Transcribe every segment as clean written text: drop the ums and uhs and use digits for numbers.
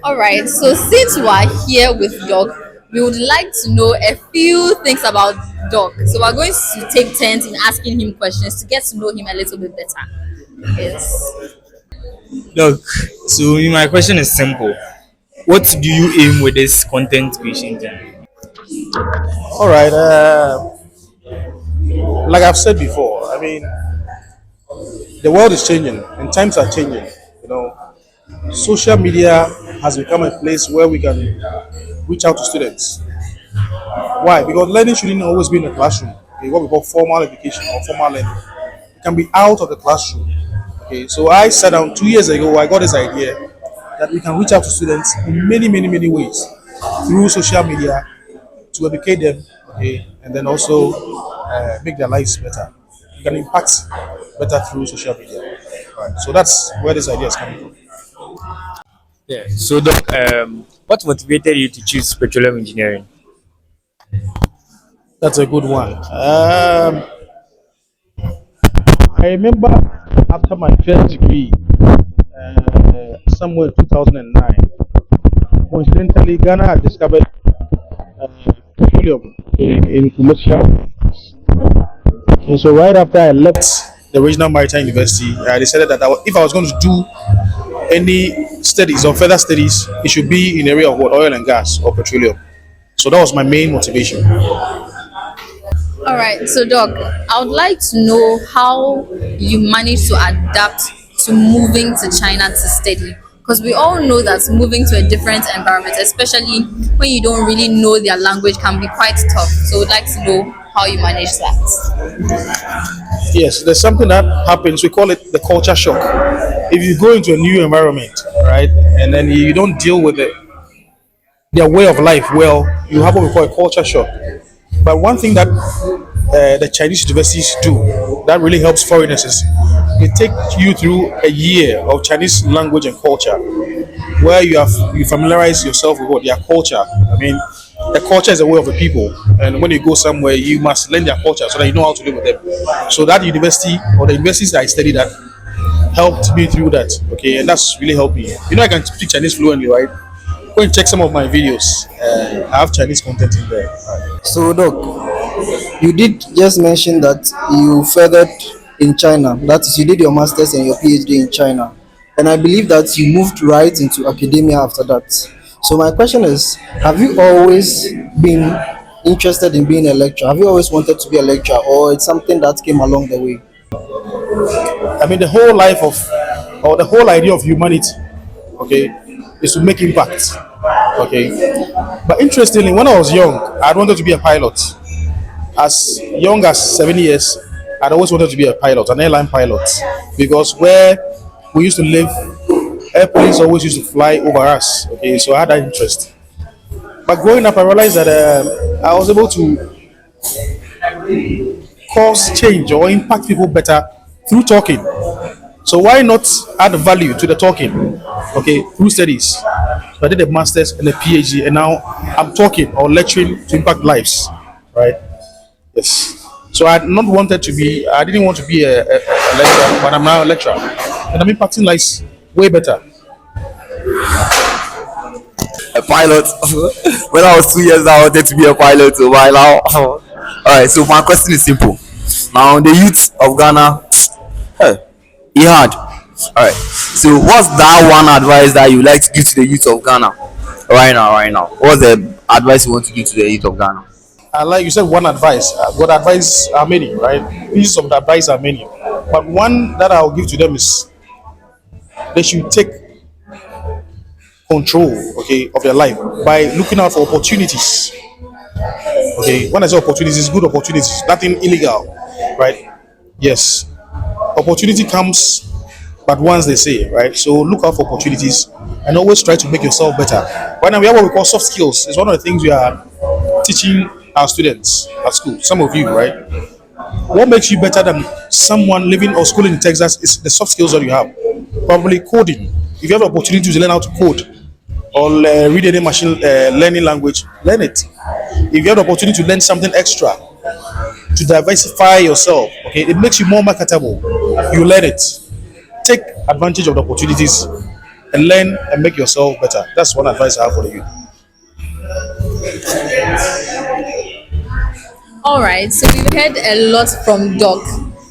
All right, so since we are here with Doc, we would like to know a few things about Doc. So we're going to take turns in asking him questions to get to know him a little bit better. Yes. Look, so my question is simple. What do you aim with this content creation thing? All right. Like I've said before, I mean, the world is changing and times are changing. You know, social media has become a place where we can reach out to students. Why? Because learning shouldn't always be in the classroom. Okay, what we call formal education or formal learning. It can be out of the classroom. Okay, so I sat down 2 years ago. I got this idea that we can reach out to students in many, many, many ways through social media to educate them, okay, and then also make their lives better. You can impact better through social media. Right. So that's where this idea is coming from. Yeah. So, Doc, what motivated you to choose petroleum engineering? That's a good one. I remember after my first degree, somewhere in 2009, coincidentally, Ghana had discovered petroleum in commercial. And so right after I left the Regional Maritime University, I decided that if I was going to do any studies or further studies, it should be in the area of what, oil and gas or petroleum. So that was my main motivation. All right, so Doc, I would like to know how you managed to adapt to moving to China to study. Because we all know that moving to a different environment, especially when you don't really know their language, can be quite tough. So we'd like to know how you manage that. Yes, there's something that happens. We call it the culture shock. If you go into a new environment, right, and then you don't deal with their way of life well, you have what we call a culture shock. But one thing that the Chinese universities do that really helps foreigners is they take you through a year of Chinese language and culture, where you familiarize yourself with what their culture. I mean, the culture is a way of the people, and when you go somewhere, you must learn their culture so that you know how to live with them. So that university or the universities that I studied at helped me through that. Okay, and that's really helped me. You know, I can speak Chinese fluently, right? Go and check some of my videos. I have Chinese content in there. So, Doc, you did just mention that you furthered in China. That is, you did your master's and your PhD in China. And I believe that you moved right into academia after that. So, my question is, have you always been interested in being a lecturer? Have you always wanted to be a lecturer, or it's something that came along the way? I mean, the whole life of, or the whole idea of humanity, okay, is to make impact, okay. But interestingly, when I was young, I wanted to be a pilot. As young as 7 years, I'd always wanted to be a pilot, an airline pilot, because where we used to live, airplanes always used to fly over us. Okay, so I had that interest. But growing up, I realized that I was able to cause change or impact people better through talking. So why not add value to the talking? Okay, through studies. So I did a master's and a PhD, and now I'm talking or lecturing to impact lives. Right? Yes. So I not wanted to be. I didn't want to be a lecturer, but I'm now a lecturer, and I'm impacting lives way better. A pilot. When I was 2 years old, I wanted to be a pilot. So why now? All right. So my question is simple. Now the youth of Ghana, hey, he hard. All right. So what's that one advice that you like to give to the youth of Ghana right now? Right now, what's the advice you want to give to the youth of Ghana? Like you said, one advice. Good advice are many, right? Pieces of advice are many, but one that I'll give to them is they should take control, okay, of their life by looking out for opportunities. Okay, when I say opportunities, good opportunities, nothing illegal, right? Yes, opportunity comes but once, they say, right? So look out for opportunities and always try to make yourself better. Right now we have what we call soft skills. It's one of the things we are teaching our students at school. Some of you, right? What makes you better than someone living or schooling in Texas is the soft skills that you have. Probably coding. If you have the opportunity to learn how to code or read any machine learning language, learn it. If you have the opportunity to learn something extra to diversify yourself, okay, it makes you more marketable. You learn it. Take advantage of the opportunities and learn and make yourself better. That's one advice I have for the youth. All right, so we've heard a lot from Doc.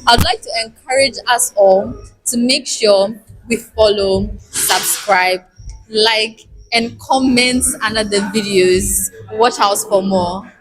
I'd like to encourage us all to make sure we follow, subscribe, like, and comment under the videos. Watch out for more.